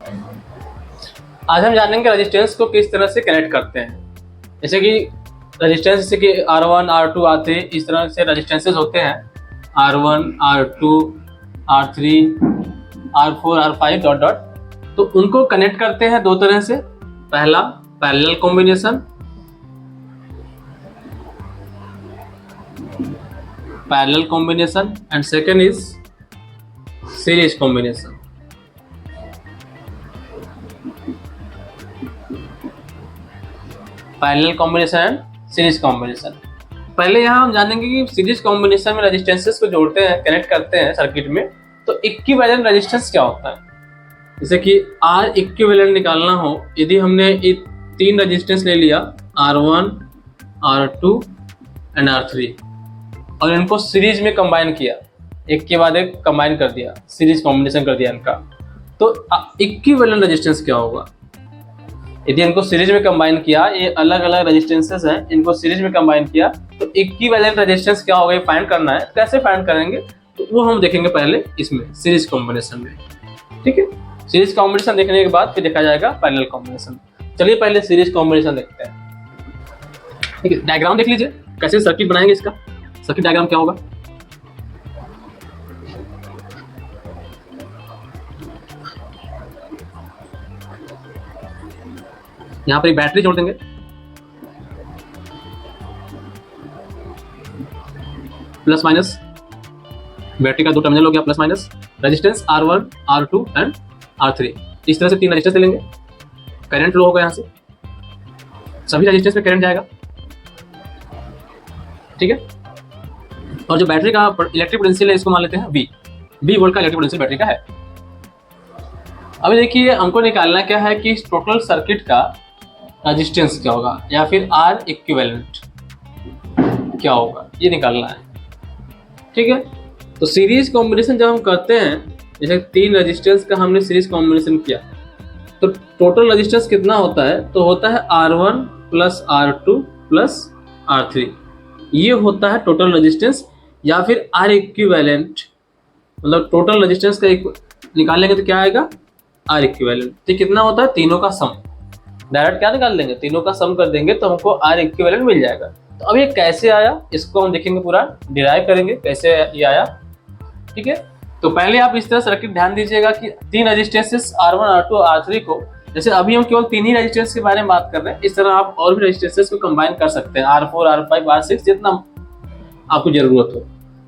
आज हम जानेंगे रेजिस्टेंस को किस तरह से कनेक्ट करते हैं। जैसे कि रेजिस्टेंस जैसे कि R1, R2, R3 इस तरह से रेजिस्टेंसेस होते हैं। R1, R2, R3, R4, R5 dot dot. तो उनको कनेक्ट करते हैं दो तरह से। पहला parallel combination and second is series combination. Parallel combination and series combination. पहले यहाँ हम जानेंगे कि सीरीज कॉम्बिनेशन में रेजिस्टेंसेस को जोड़ते हैं, कनेक्ट करते हैं सर्किट में, तो इक्विवेलेंट रेजिस्टेंस क्या होता है। जैसे कि R इक्विवेलेंट निकालना हो, यदि हमने ये तीन रेजिस्टेंस ले लिया R1, R2 एंड R3 और इनको सीरीज में कंबाइन किया, एक के बाद एक कंबाइन कर दिया, सीरीज कॉम्बिनेशन कर दिया इनका, तो इक्विवेलेंट रेजिस्टेंस क्या होगा। यदि इनको सीरीज में कंबाइन किया, ये अलग अलग रेजिस्टेंसेस हैं, इनको सीरीज में कंबाइन किया तो इक्विवेलेंट रेजिस्टेंस क्या होगा, ये फाइंड करना है। कैसे फाइंड करेंगे तो वो हम देखेंगे पहले इसमें सीरीज कॉम्बिनेशन में। ठीक है, सीरीज कॉम्बिनेशन देखने के बाद फिर देखा जाएगा पैरेलल कॉम्बिनेशन। चलिए पहले सीरीज कॉम्बिनेशन देखते हैं। ठीक है, डायग्राम देख लीजिए कैसे सर्किट बनाएंगे। इसका सर्किट डायग्राम क्या होगा। यहाँ पर एक बैटरी जोड़ देंगे, प्लस माइनस, बैटरी का दो टर्मिनल हो गया plus minus, resistance R1, R2 and R3, इस तरह से तीन रेजिस्टेंस ले लेंगे। करंट फ्लो होगा यहाँ से, सभी रेजिस्टेंस में करंट जाएगा। ठीक है, और जो बैटरी का इलेक्ट्रिक पोटेंशियल है इसको मान लेते हैं V वोल्ट का इलेक्ट्रिक पोटेंशियल बैटरी का है। अभी देखिए हमको निकालना क्या है कि टोटल सर्किट का रेजिस्टेंस क्या होगा या फिर R इक्विवेलेंट क्या होगा, ये निकालना है। ठीक है, तो सीरीज कॉम्बिनेशन जब हम करते हैं, जैसे तीन रेजिस्टेंस का हमने सीरीज कॉम्बिनेशन किया, तो टोटल रेजिस्टेंस कितना होता है, तो होता है R1 plus R2 plus R3, ये होता है टोटल रेजिस्टेंस। या फिर R इक्विवेलेंट, मतलब टोटल रेजिस्टेंस का निकालेंगे तो क्या आएगा, R इक्विवेलेंट। तो कितना होता है, तीनों का सम। डायरेक्ट क्या निकाल देंगे, तीनों का सम कर देंगे तो हमको R इक्विवेलेंट मिल जाएगा। तो अब ये कैसे आया, इसको हम देखेंगे, पूरा डिराइव करेंगे कैसे ये आया। ठीक है, तो पहले आप इस तरह सर्किट ध्यान दीजिएगा कि तीन रेजिस्टेंसेस R1, R2 और R3 को, जैसे अभी हम केवल तीन ही रेजिस्टेंस के बारे में बात कर रहे हैं, इस तरह आप और भी रेजिस्टेंसेस को कंबाइन कर सकते हैं, R4, R5, R6 जितना आपको जरूरत हो।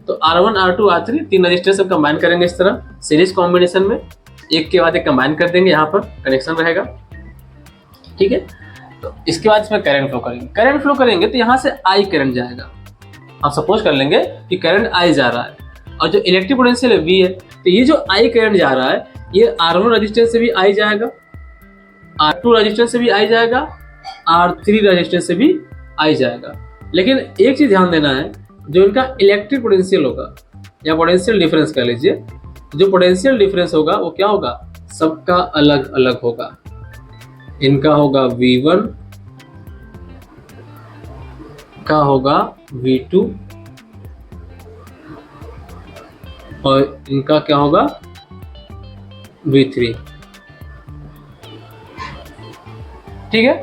तो R1, R2, R3 तीन रेजिस्टेंस हम कंबाइन करेंगे इस तरह सीरीज कॉम्बिनेशन में, एक के बाद एक कंबाइन कर देंगे, यहाँ पर कनेक्शन रहेगा। ठीक है, तो इसके बाद इसमें करंट फ्लो करेंगे तो यहाँ से I करंट जाएगा। आप सपोज कर लेंगे कि करंट I जा रहा है और जो इलेक्ट्रिक पोटेंशियल है V है, तो ये जो I करंट जा रहा है ये R1 रेजिस्टेंस से भी I जाएगा, R2 रेजिस्टेंस से भी I जाएगा, R3 रेजिस्टेंस से भी I जाएगा। लेकिन एक चीज ध्यान देना है, जो इनका इलेक्ट्रिक पोटेंशियल होगा या पोटेंशियल डिफरेंस कह लीजिए, जो पोटेंशियल डिफरेंस होगा वो क्या होगा, सबका अलग अलग होगा। इनका होगा V1 का होगा V2 और इनका क्या होगा V3। ठीक है,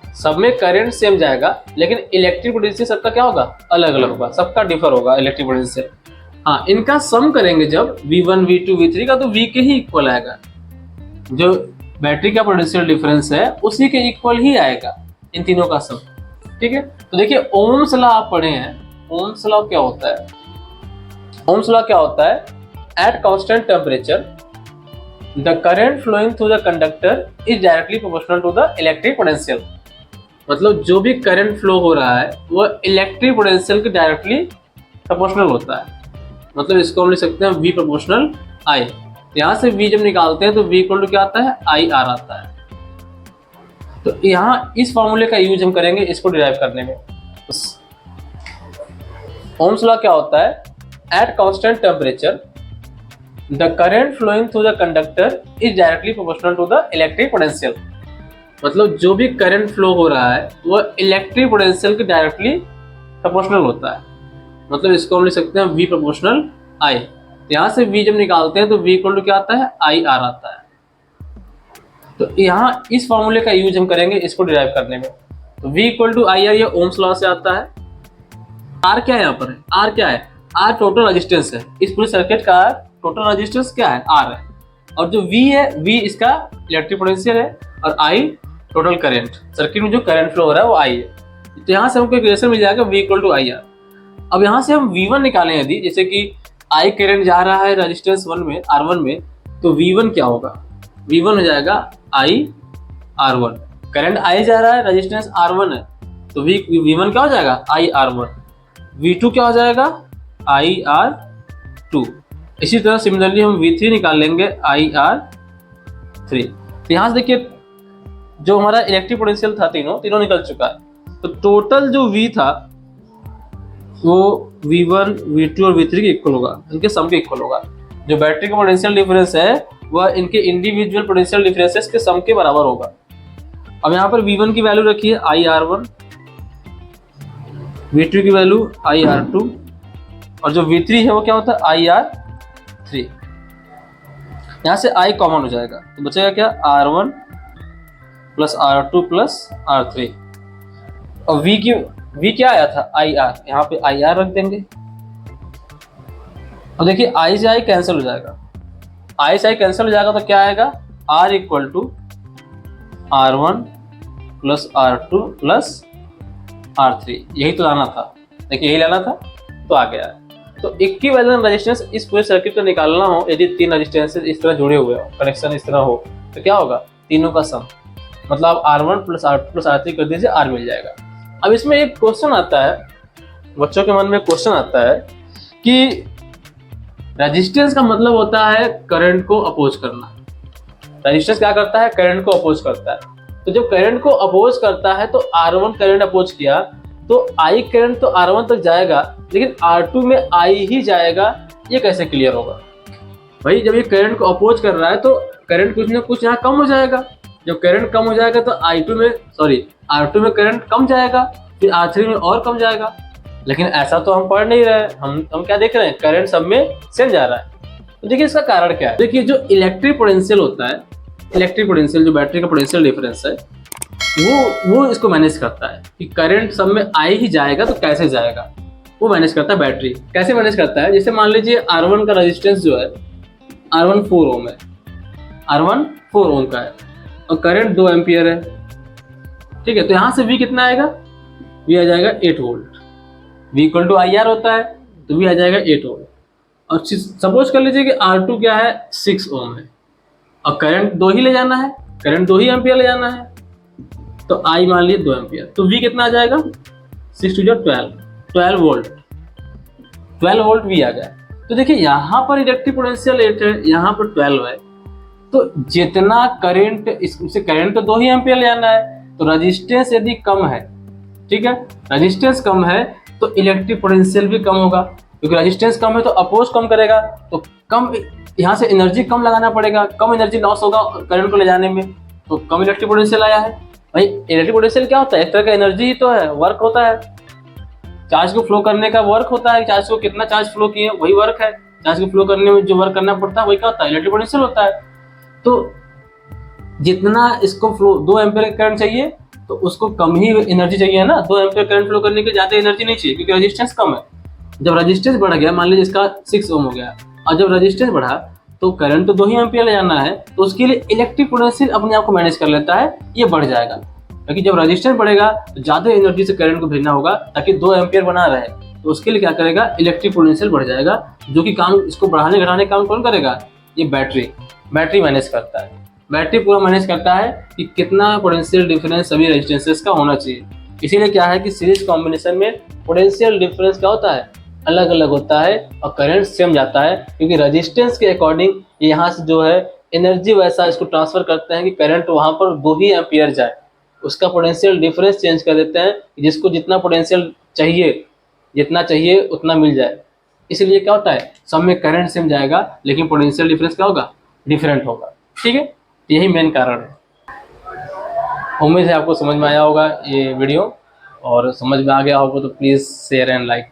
सब में करंट सेम जाएगा लेकिन इलेक्ट्रिक पोटेंशियल सबका क्या होगा, अलग अलग होगा, सबका डिफर होगा इलेक्ट्रिक पोटेंशियल। हाँ, इनका सम करेंगे जब V1, V2, V3 का, तो V के ही इक्वल आएगा। जो बैटरी का पोटेंशियल डिफरेंस है उसी के इक्वल ही आएगा इन तीनों का सम। ठीक है, तो देखिए ओम्स लॉ आप पढ़े हैं। ओम्स लॉ क्या होता है, ओम्स लॉ क्या होता है, at constant temperature the current flowing through the conductor is directly proportional to the electric potential. मतलब जो भी करंट फ्लो हो रहा है वो इलेक्ट्रिक पोटेंशियल के डायरेक्टली प्रोपोर्शनल होता है। मतलब इसको हम लिख सकते हैं V प्रोपोर्शनल I। यहाँ से V जब निकालते हैं तो V इक्वल टू क्या आता है, IR आता है। तो यहाँ इस फॉर्मूले का यूज हम करेंगे इसको डिराइव करने में। ओम्स लॉ क्या होता है, at constant temperature the current flowing through the conductor is directly proportional to the electric potential. मतलब जो भी करंट फ्लो हो रहा है वो इलेक्ट्रिक पोटेंशियल के डायरेक्टली प्रोपोर्शनल होता है। मतलब इसको हम लिख सकते हैं V प्रोपोर्शनल I। यहाँ से V जब निकालते हैं तो V इक्वल टू क्या आता है, IR आता है। तो यहाँ इस फॉर्मूले का यूज हम करेंगे इसको डिराइव करने में। तो V equal to I R, ये ओम्स लॉ से आता है। आर क्या है यहाँ पर, आर क्या है, आर टोटल रेजिस्टेंस है, इस पूरे सर्किट का टोटल रेजिस्टेंस क्या है, आर है। और जो V है, V इसका इलेक्ट्रिक पोटेंशियल है, और I टोटल करंट, सर्किट में जो करंट फ्लो हो रहा है वो I है। तो यहाँ से हमको इक्वेशन मिल जाएगा V equal to I R. अब यहाँ से हम V1 निकालें, यदि जैसे कि I करंट जा रहा है रेजिस्टेंस 1 में, R1 में, तो V1 क्या होगा, V1 हो जाएगा I R1। करंट I जा रहा है, रेजिस्टेंस R1 है, तो V1 क्या हो जाएगा, I R1। V2 क्या हो जाएगा, I R2। इसी तरह सिमिलरली हम V3 निकाल लेंगे, I R3। तो यहाँ से देखिए जो हमारा इलेक्ट्रिक पोटेंशियल था तीनों निकल चुका है। तो टोटल जो V था वो V1, V2 और V3 के इक्वल होगा, इनके सम के इक्वल होगा। जो बैटरी का पोटेंशियल डिफरेंस है वह इनके इंडिविजुअल पोटेंशियल डिफरेंसेस के सम के बराबर होगा। अब यहाँ पर V1 की वैल्यू रखी है I R1, V2 की वैल्यू I R2, और जो V3 है वो क्या होता है I R3। यहाँ से I कॉमन हो जाएगा तो बचेगा क्या, R1 plus R2 plus R3। और V क्या आया था, IR, यहाँ पे IR रख देंगे। और देखिए I से I कैंसिल हो जाएगा, I से I कैंसिल हो जाएगा तो क्या आएगा, R equal to R1 plus R2 plus R3। यही तो लाना था, देखिए यही लाना था तो आ गया है। तो इक्विवेलेंट रेजिस्टेंस इस पूरे सर्किट को निकालना हो, यदि तीन रेजिस्टेंसेस इस तरह जुड़े हुए हो, कनेक्शन इस तरह हो, तो क्या होगा, तीनों का सम, मतलब R1 plus R2 plus R3 कर दीजिए, R मिल जाएगा। अब इसमें एक क्वेश्चन आता है, बच्चों के मन में क्वेश्चन आता है कि रेजिस्टेंस का मतलब होता है करंट को अपोज करना। रेजिस्टेंस क्या करता है, करंट को अपोज करता है। तो जब करंट को अपोज करता है तो R1 करंट अपोज किया तो I करंट तो R1 तक जाएगा, लेकिन R2 में I ही जाएगा, ये कैसे क्लियर होगा भाई। जब ये करंट को अपोज कर रहा है तो करंट कुछ ना कुछ यहाँ कम हो जाएगा। जब करंट कम हो जाएगा तो R2 में करंट कम जाएगा, फिर R3 में और कम जाएगा। लेकिन ऐसा तो हम पढ़ नहीं रहे, हम क्या देख रहे हैं, करंट सब में सेम जा रहा है। तो देखिए इसका कारण क्या है। देखिए जो इलेक्ट्रिक पोटेंशियल होता है, इलेक्ट्रिक पोटेंशियल जो बैटरी का पोटेंशियल डिफरेंस है, वो इसको मैनेज करता है कि करंट सब में I ही जाएगा तो कैसे जाएगा, वो मैनेज करता है बैटरी। कैसे मैनेज करता है, जैसे मान लीजिए R1 का रेजिस्टेंस जो है R1 4 ओम है, R1 4 ओम का है, और करंट 2 एम्पियर है, ठीक है। तो यहाँ से V कितना आएगा, V आ जाएगा 8 volt. V equal to IR होता है तो V आ जाएगा 8 वोल्ट। और सपोज कर लीजिए कि R2 क्या है, 6 ओम है, और करंट 2 ही ले जाना है, करंट 2 ही एम्पियर ले जाना है, तो I मान लीजिए 2 एम्पियर। तो V कितना आ जाएगा, 6 टू 12 वोल्ट, 12 वोल्ट V आ गया। तो देखिए यहाँ पर इलेक्ट्रिक पोटेंशियल 8 है, यहाँ पर 12 है, तो जितना करंट, इससे करंट तो 2 ही एम्पियर ले जाना है, तो रेजिस्टेंस यदि कम है, ठीक है, रेजिस्टेंस कम है तो इलेक्ट्रिक पोटेंशियल भी कम होगा, क्योंकि रेजिस्टेंस कम है तो अपोज कम करेगा, तो कम, यहाँ से एनर्जी कम लगाना पड़ेगा, कम एनर्जी लॉस होगा करंट को ले जाने में, तो कम इलेक्ट्रिक पोटेंशियल आया है। भाई इलेक्ट्रिक पोटेंशियल क्या होता है, एक तरह का एनर्जी ही तो है, वर्क होता है, चार्ज को फ्लो करने का वर्क होता है, चार्ज को कितना चार्ज फ्लो किए वही वर्क है, चार्ज को फ्लो करने में जो वर्क करना पड़ता है वही क्या होता है, इलेक्ट्रिक पोटेंशियल होता है। तो जितना इसको फ्लो 2 एम्पियर करंट चाहिए तो उसको कम ही एनर्जी चाहिए ना, 2 एम्पियर करंट फ्लो करने के ज्यादा एनर्जी नहीं चाहिए, क्योंकि रेजिस्टेंस कम है। जब रेजिस्टेंस बढ़ गया, मान लीजिए इसका 6 ओम हो गया, और जब रेजिस्टेंस बढ़ा तो करंट तो 2 ही एम्पियर ले जाना है, तो उसके लिए इलेक्ट्रिक पोटेंशियल अपने आप को मैनेज कर लेता है, ये बढ़ जाएगा, क्योंकि जब रेजिस्टेंस बढ़ेगा तो ज्यादा एनर्जी से करंट को भेजना होगा ताकि 2 एम्पियर बना रहे, तो उसके लिए क्या करेगा, इलेक्ट्रिक पोटेंशियल बढ़ जाएगा, जो कि काम इसको बढ़ाने घटाने का काम कौन करेगा, ये बैटरी मैनेज करता है। बैटरी पूरा मैनेज करता है कि कितना पोटेंशियल डिफरेंस सभी रेजिस्टेंसेस का होना चाहिए। इसीलिए क्या है कि सीरीज कॉम्बिनेशन में पोटेंशियल डिफरेंस क्या होता है, अलग अलग होता है, और करंट सेम जाता है, क्योंकि रेजिस्टेंस के अकॉर्डिंग यहाँ से जो है एनर्जी वैसा इसको ट्रांसफर करते हैं कि करंट वहाँ पर 2 ही एम्पियर जाए, उसका पोटेंशियल डिफरेंस चेंज कर देते हैं, जिसको जितना पोटेंशियल चाहिए, जितना चाहिए उतना मिल जाए। इसलिए क्या होता है, सब में करंट सेम जाएगा लेकिन पोटेंशियल डिफरेंस क्या होगा, डिफरेंट होगा, ठीक है। यही मेन कारण है। उम्मीद है आपको समझ में आया होगा ये वीडियो, और समझ में आ गया होगा तो प्लीज़ शेयर एंड लाइक।